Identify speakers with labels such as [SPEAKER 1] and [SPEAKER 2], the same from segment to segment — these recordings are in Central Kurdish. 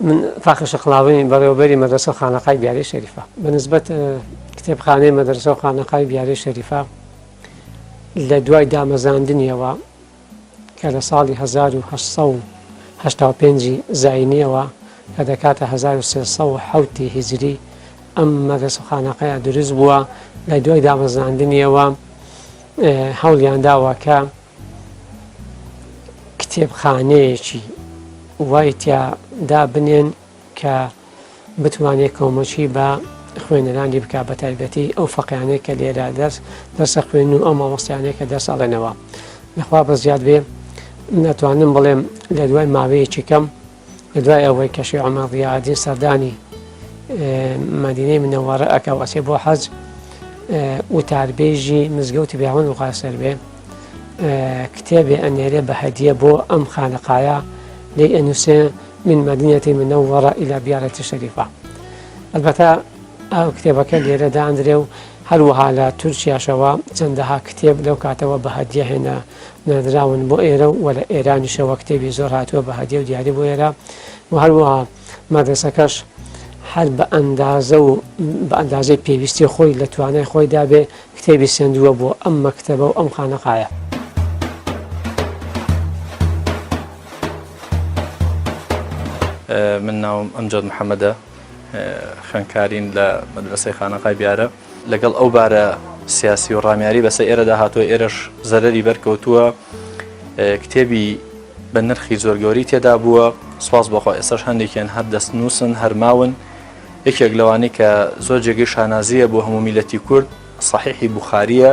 [SPEAKER 1] من فاخر شقلاوي بەڕێوەبەری مەدرسە و خانەقای بیاری شەریفە بەنسبەت کتێبخانەی مەدرسە و خانەقای بیاری شەریفە لە دوای دامەزاندنیەوە کە لە ساڵی 1985 زاینیەوە کە دەکاتە 1370 هیجری ئەم مەدرسە و خانەقەیە دروست بووە لە دوای دامەزاندنیەوە هەوڵیان داوە کە کتێبخانەیەکی وای تیادا بنێن کە بتوانێت کۆمەچی بە خوێنەرانی بکە بە تایبەتی ئەو فەقیانەیە کە لێرە دەرسە خوێن و ئەو مامۆستایانەیە کە دەرسەڵێنەوە لەخوا بە زیاد بێ نەتوانم بڵێم لە دوای ماوەیەکی کەم لە دوای ئەوەی کە شێخ عومەر ضیاءالدین سەردانی مەدینەی منەوەرە ئەکەوەچێ بۆ حەج وتاربێژی مزگەوتی بیاوەند و قاسەر بێ کتێبێ ئەنێرێ بە هەدیە بۆ ئەم خانەقایە لێی ئەنووسێ من مدينة منورة إلى بيارة الشريفة. البته ئەو کتێبەکە لێرە دانرێ و هەروەها لە تورکیا شەوە چەندەها کتێب لەو کاتەوە بە هەدیە هێنا نەدراون بۆ ئێرە و لە ئێرانیشەوە کتێبی زۆر هاتووە بە هەدیە و دیاری بۆ ئێرە و هەروەها مەدرسەکەش هەر بە ئەندازە و بە ئەندازەی پێویستی خۆی لە توانای خۆی دابێ کتێبی سێندووە بۆ ئەم مەکتەبە و ئەم خانەقایە.
[SPEAKER 2] من ناوم ئەمجاد محەممەدە خوێندکارین لە مەدرسەی خانەقای بیارە لەگەڵ ئەو بارە سیاسی و ڕامیاری بەسە ئێرەدا هاتووە ئێرەش زەرەری بەرکەوتووە کتێبی بە نرخی زۆر گەوری تێدا بووە سوپاس بەخوا ئێستاش هەندێکیان هەر دەستنووسن هەرماون یەکێک لەوانەی کە زۆر جێگەی شانازیە بۆ هەموو میلەتی کورد صحیحی بوخاریە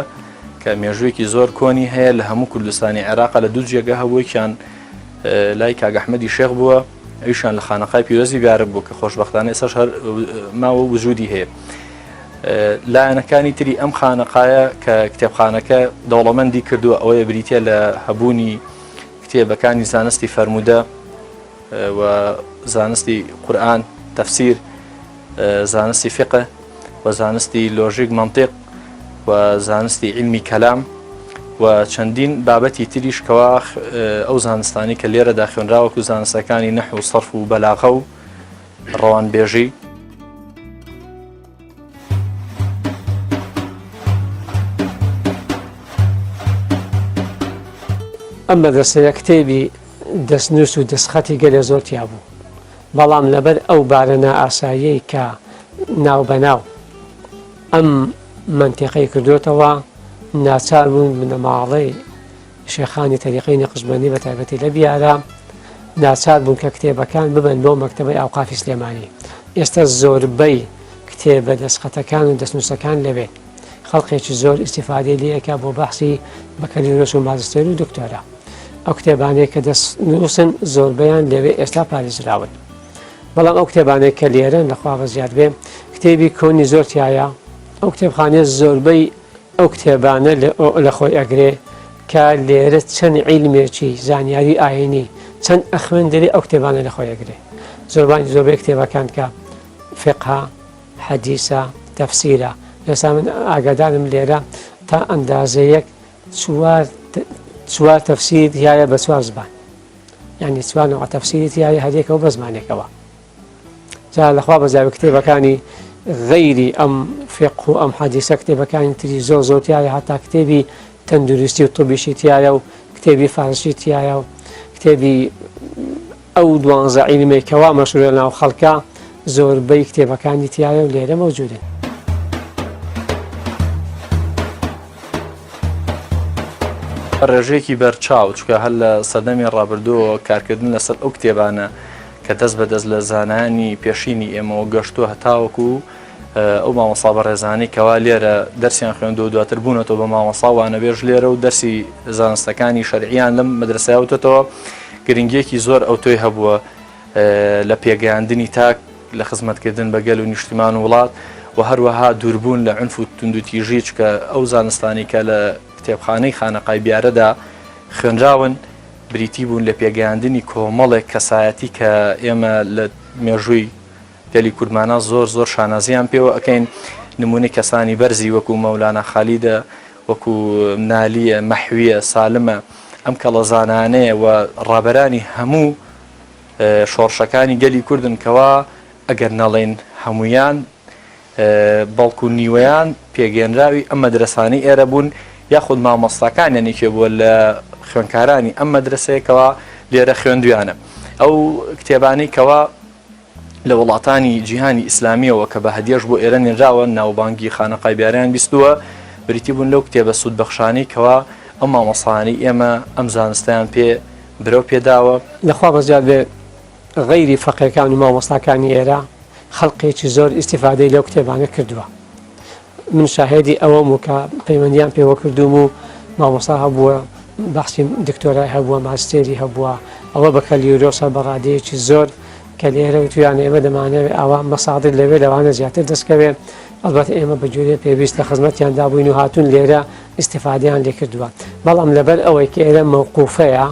[SPEAKER 2] کە مێژوویەکی زۆر کۆنی هەیە لە هەموو کوردستانی عێراق لە دوو جێگە هەبوویان لای کاک ئەحمەدی شێخ بووە ئەویشان لە خانەقای پیرۆزی بیارە بوو کە خۆشبەختانە ئێستاش هەر ماوە وجودی هەیە. لایەنەکانی تری ئەم خانەقایە کە کتێبخانەکە دەوڵەمەندی کردووە ئەوەیە بریتە لە هەبوونی کتێبەکانی زانستی فەرموودە و زانستی قورئان تەفسیر زانستی فقه و زانستی لۆژیک منطق و زانستی علمی کەلام و چەندین بابەتی تریش کەوا ئەو زانستانی کە لێرەدا خوێنراوەکو زانستەکانی نەحو و سەرف و بەلاغە و ڕەوانبێژی.
[SPEAKER 1] ئەم مەدرسەیە کتێبی دەستنووس و دەستخەتی گەلێ زۆر تیا بوو بەڵام لەبەر ئەو بارە نائاساییەی کە ناوبەناو ئەم منتیقەی کردوتەوە ناچار بوون بنەماڵەی شێخانی تەریقەی نەقشبەندی بە تایبەتی لە بیارە ناچار بوون کە کتێبەکان ببن بۆ مەکتەبەی ئاوقافی سلێمانی. ئێستا زۆربەی کتێبە دەستخەتەکان و دەستنووسەکان لەوێ خەڵقێکی زۆر ئیستیفادەی لێەکە بۆ بەحسی بەکەلیرۆش و ماجستێر و دکتۆرە. ئەو کتێبانەیە کە دەستنووسن زۆربەیان لەوێ ئێستا پارێزراون بەڵام ئەو کتێبانەیە کە لێرەن لەخوا بەزیاد بێ کتێبی کۆنی زۆر تایە. ئەو کتێبخانەیە زۆربەی ئەو کتێبانە لە خۆی ئەگرێ کە لێرە چەند عیلمێکی زانیاری ئاینی چەند ئەخوێندەری ئەو کتێبانە لە خۆی ئەگرێ. زۆربەی کتێبەکان کە فقه حەدیسە تەفسیرە لەسا من ئاگادارم لێرە تا ئەندازەیەک چوار تەفسیر هایە بە چوار زبان یعنی چوارنەوە تەفسیری هایە هەرێکەوە بە زمانێکەوە. جا لەخوا بەزاوی کتێبەکانی غەیری ئەم فقه و ئەم حەدیسە کتێبەکانی تری زۆر زۆرتیایە هەتا کتێبی تەندروستی و طبیشی تایە و کتێبی فارسی تایە و کتێبی ئەو 12 عیلمێکەوە مەشهورە ناو خەڵکە زۆربەی کتێبەکانی تایە و لێرە مەوجودن.
[SPEAKER 2] ڕێژەیەکی بەرچاو چکە هەر لە سەردەمی ڕابردووە کارکردن لەسەر ئەو کتێبانە کە دەست بەدەست لە زانانی پێشینی ئێمەوە گەشتووە هەتاوەکو ئەو مامۆستا بەڕێزانەی کەوا لێرە دەرسیان خوێندەوە دواتر بوونەتەوە بە مامۆستاوانە بێژ لێرە و دەرسی زانستەکانی شەرعیان لەم مەدرسەیەوتێتەوە گرنگیەکی زۆر ئەو تۆی هەبووە لە پێگەیاندنی تاک لە خزمەتکردن بە گەل و نیشتیمان و وڵات و هەروەها دووربوون لە عنف و توندوتیژی چکە ئەو زانستانی کە لە کتێبخانەی خانەقای بیارەدا خوێنراون بریتی بوون لە پێگەیاندنی کۆمەڵێک کەسایەتی کە ئێمە لە مێژووی گەلی کوردمانە زۆر شانازیان پێوە ئەەکەین. نمونەی کەسانی بەرزی وەکو مەولانە خالیدە وەکو نالیە مەحویە سالمە ئەم کەڵە زانانەیە و ڕابەرانی هەموو شۆڕشەکانی گەلی کوردن کەوا ئەگەر نەڵێن هەمویان بەڵکو نیوەیان پێگەێنراوی ئەم مەدرسانەی ئێرە بوون یاخود مامۆستاکانیانی کێ بووە لە خوێندکارانی ئەم مەدرسەیەکەوە لێرە خوێندویانە ئەو کتێبانەی کەوا لە وڵاتانی جیهانی ئیسلامیەوە کە بە هەدیەش بۆ ئێرە نێنراوە ناوبانگی خانەقای بیاریان بیستووە بریتی بوون لەو کتێبە سوودبەخشانەی کەوا ئەم مامۆستانی ئێمە ئەم زانستیان پێ برەو پێداوە
[SPEAKER 1] لەخوا بەزیاد بێ غەیری فەقیەکان و مامۆستاکانی ئێرە خەڵقێکی زۆر ئیستیفادەی لەو کتێبانە کردووە. من شاهێدی ئەوەم و کە پەیوەندیان پێوە کردوم و مامۆستا هەبووە بەخشی دکتۆرای هەبووە ماستێری هەبووە ئەوە بە کەلیورۆسە بەڕادەیەکی زۆر کە لێرە وتویان ئێمە دەمانەوێت ئەوان مەساعدت لەوێ لەوانە زیاتر دەستکەوێت ئەلبەتە ئێمە بە جوورێ پێویستە خزمەتیاندا بووین و هاتوون لێرە ئیستیفادیان لێ کردووە بەڵام لەبەر ئەوەی کە ئێرە موقوفەیە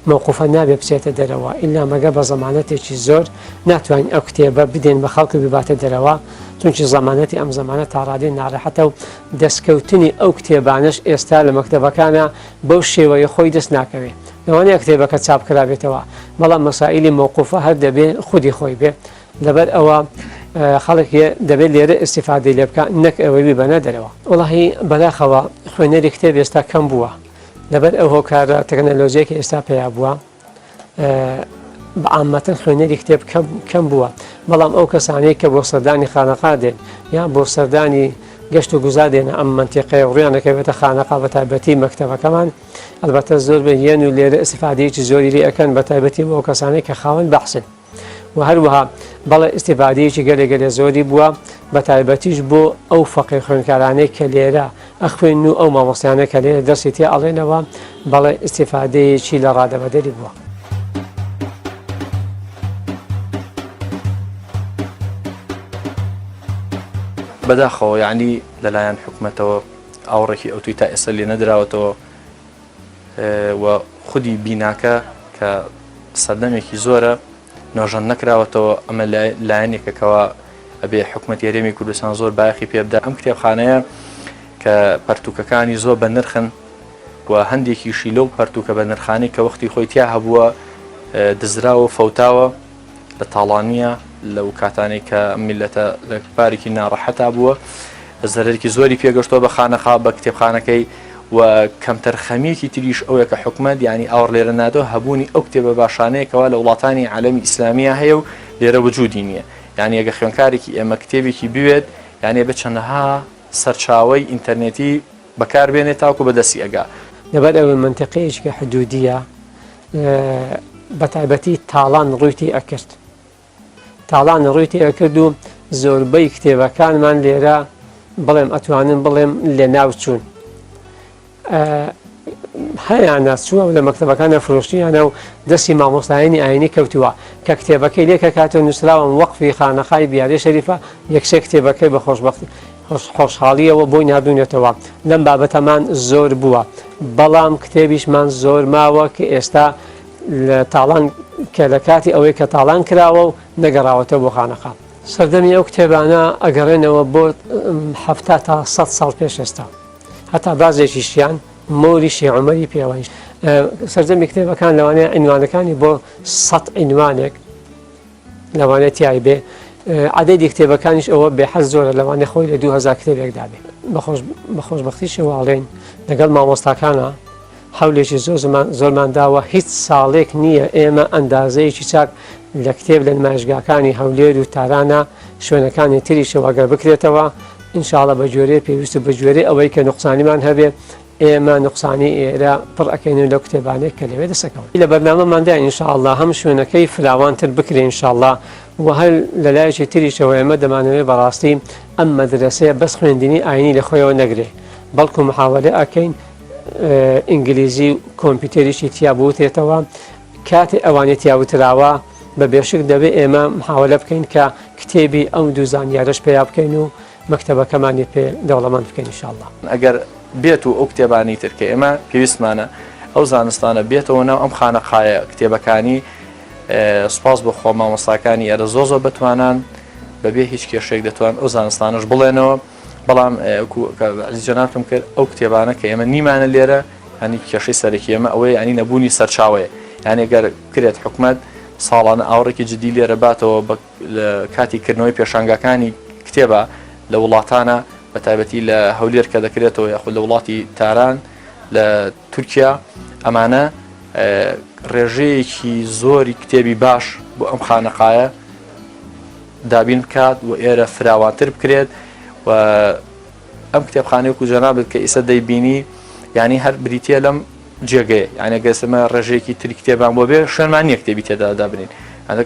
[SPEAKER 1] موقوفە نابێ بچێتە دەرەوە ئیلا مەگە بە زەمانەتێکی زۆر ناتوانین ئەو کتێبە بدەین بە خەڵک بباتە دەرەوە چونکی زەمانەتی ئەم زەمانە تاڕادەی ناڕەحەتە و دەستکەوتنی ئەو کتێبانش ئێستا لە مەکتەبەکانە بەو شێوەیە خۆی دەست ناکەوێت لەوانەیە کتێبەکە چاپ کرابێتەوە بەڵام مەسائلی موقوفە هەر دەبێت خودی خۆی بێ لەبەر ئەوە خەڵک دەبێت لێرە ئیستیفادەی لێ بکە نەک ئەوەی ببەنە دەرەوە وڵاهی بەداخەوە خوێنەری کتێب ئێستا کەم بووە لەبەر ئەو هۆکارە تەکنەلۆژیەکی ئێستا پێیا بووە بە عامەتەن خوێنەری کتێب کەم بووە بەڵام ئەو کەسانەی کە بۆ سەردانی خانەقا دێن یان بۆ سەردانی گەشت و گوزار دێنە ئەم منتیقەیە ڕویان دەکەوێتە خانەقا بە تایبەتی مەکتەبەکەمان ئەلبەتە زۆر بە یەن و لێرە ئیستیفادەیەکی زۆری لێ ئەەکەن بە تایبەتی بۆ کەسانەی کە خاوەن بەحسن و هەروەها بەڵێ ئیستیفادەیەکی گەلێ زۆری بووە بە تایبەتیش بۆ ئەو فەقی خوێندکارانەی کە لێرە ئەخوێن و ئەو مامۆستیانە کە لێرە دەستی تێ ئەڵێنەوە بەڵێ ئیستیفادەیەکی لە ڕادەبەدەری بووە.
[SPEAKER 2] بەداخەوە یعنی لەلایەن حکومەتەوە ئاوڕێکی ئەوتوی تا ئێستا لێ نەدراوەتەوە و خودی بیناکە کە سەردەمێکی زۆرە نۆژەن نەکراوەتەوە ئەمە لایەنێکەکەوە ئەبێ حکومەت یاریێمی کوردستان زۆر باەخی پێبدا ئەم کتێبخانەیە کە پەرتوکەکانی زۆر بە نرخن و هەندێکیشی لەو پەرتوکە بە نرخانی کە وەختی خۆی تیا هەبووە دزراوە فەوتاوە لە تاڵانیە لەو کاتانێک کە میلەتە لە پارێکی ناڕەحەتا بووە زەرێکی زۆری پێگەشتەوە بە خانەخا بە کتێبخانەکەی و کەمتەر خەمیەکی تریش ئەوەیە کە حکومەت ینی ئاوڕ لێرە نادۆ هەبوونی ئەو کتێبە باشانەیەکەوە لە وڵاتانی عالەمی ئیسلامیە هەیە و لێرە وجودی نییە یعنی ئەگە خوێندکارێکی ئێمە کتێبێکی بوێت یعنی بە چەندەها سەرچاوی ئینتەرنێتی بەکاربێنێت تاوکو بەدەستی ئەگا
[SPEAKER 1] لەبەر ئەوە منتیقەیەکی کە حدودیە بە تایبەتی تاڵان ڕوویتی ئەکرد تاڵان ڕوویتی ئەکرد و زۆربەی کتێبەکانمان لێرە بڵێم ئەتوانن بڵێم لێ ناو چوون هەیەیانە چووە لە مەکتەبەکانە فرۆشتیانە و دەستی مامۆستایانی ئاینی کەوتووە کە کتێبەکەی لێکە کاتە نووسراوم وەقفی خانەخای بیاری شەریفە یەکسێ کتێبەکەی بە خۆشحاڵیەوە بۆی نابوونێتەوە لەم بابەتەمان زۆر بووە بەڵام کتێبیشمان زۆر ماوە کە ئێستا لە تاڵان کە لە کاتی ئەوەی کە تاڵان کراوە و نەگەڕاوەتە بۆ خانەخا سەردەمی ئەو کتێبانە ئەگەڕێنەوە بۆ 70 تا 100 ساڵ پێش ئێستا هەتا بازێکیشیان مۆری شێخ عومەری پێوەنج سەردەمی کتێبەکان لەوانەیە عنوانەکانی بۆ 100 عنوانێک لەوانێت تیای بێ عدەدی کتێبەکانیش ئەوە بێحەز زۆرە لەوانێ خۆی لە 2000 کتێبێکدا بێ بە خۆشبەختیشەوە ئاڵێن لەگەڵ مامۆستاکانە هەولێکی زۆرمان داوە هیچ ساڵێک نییە ئێمە ئەندازەیەکی چاک لە کتێب لە نمایشگاکانی هەولێر و تارانە شوێنەکانی تریشەوە ئەگەر بکرێتەوە ئینشاڵە بە جۆرێ پێویست و بە جۆرێ ئەوەی کە نوقسانیمان هەبێ ئێمە نوقسانی ئێرە پڕ ئەەکەین و لەو کتێبانێک کە لەوێ دەسەکەەوە لە بەرنامەماندا ئینشاءڵڵا هەم شوێنەکەی فراوانتر بکرێن ئینشاءڵڵا و هەر لە لایەکی تریشەوە ئێمە دەمانەوێت بەڕاستی ئەم مەدرسەیە بەس خوێندنی ئاینی لە خۆیەوە نەگرێ بەڵکو محاولە ئەکەین ئینگلیزی و کۆمپیوتەریشی تیا بوتێتەوە کاتی ئەوانێت تیاوتراوە بە بێشک دەبێت ئێمە محاولە بکەین کە کتێبی ئەو دوو زانیارەش پێیا بکەین و مەکتەبەکەمانی پێ دەوڵەمەند بکەین ئینشاءڵڵا
[SPEAKER 2] ئەگەر بێت و ئەو کتێبانی ترکە ئێمە پێویستمانە ئەو زانستانە بێتەوە ناو ئەم خانەقایە کتێبەکانی سوپاس بۆ خۆ مامۆستاکانی ئێرە زۆ بتوانان بەبێ هیچ کێشێک دەتوان ئەو زانستانش بڵێنەوە بەڵام جەنابتم کرد ئەو کتێبانە کە ئێمە نیمانە لێرە هەنی کێشەی سەرەکی ئێمە ئەوەی ئەنی نەبوونی سەرچاوەیە یعنی گەر کرێت حکومەت ساڵانە ئاوڕێکی جدی لێرە باتەوە لە کاتی کردنەوەی پێشانگاکانی کتێبە لە وڵاتانە بە تایبەتی لە هەولێر کە دەکرێتەوە یاخود لە وڵاتی تاران لە تورکیا ئەمانە ڕێژەیەکی زۆری کتێبی باش بۆ ئەم خانەقایە دابین بکات و ئێرە فراوانتر بکرێت و ئەم کتێبخانەیە و جەنابێت کە ئێستا دەیبینی ینی هەر بریتە لەم جێگەیە یعنی گەسمە ڕێژەیەکی تری کتێبان بۆ بێ شوێنمان نییە کتێبی تێدا دابنین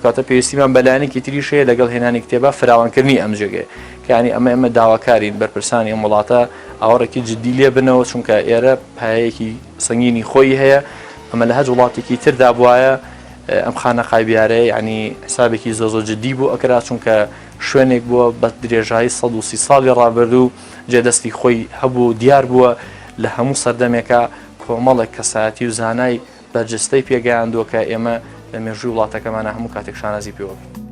[SPEAKER 2] کاتە پێویستیمان بەلایەنێکی تریشەیە لەگەڵ هێنانی کتێبە فراوانکردنی ئەم جێگەیە کەانی ئەمە داواکارین بەرپرسانی ئەم وڵاتە ئاوەڕێکی جدی لێ بنەوە چونکە ئێرە پایەیەکی سەنگینی خۆی هەیە ئەمە لە هەج وڵاتێکی تردا بواە ئەم خانەقای بیارەیە ینی حسابێکی زۆ جدی بوو ئەکرا چونکە شوێنێک بووە بە درێژایی 130 ساڵی ڕابردوو جێدەستی خۆی هەبوو دیار بووە لە هەموو سەردەمێکە کۆمەڵێک کەسایەتی و زانای بەرجستەی پێگەیاندووە کە ئێمە لە مێژووی وڵاتەکەمانە هەموو کاتێک شانازی پێوە.